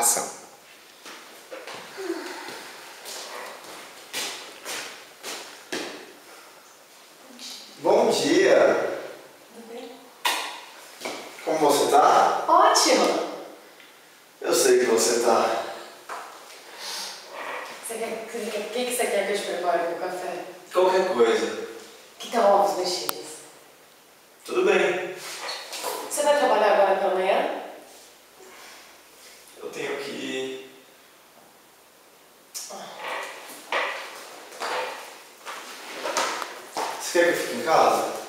Ação. Bom dia! Tudo bem? Como você tá? Ótimo! Eu sei que você tá. O que você quer que eu te prepare com o café? Qualquer coisa. Que tal ovos mexidos? Tudo bem. Você vai trabalhar agora pela manhã? Eu tenho que ir. Você quer que eu fique em casa?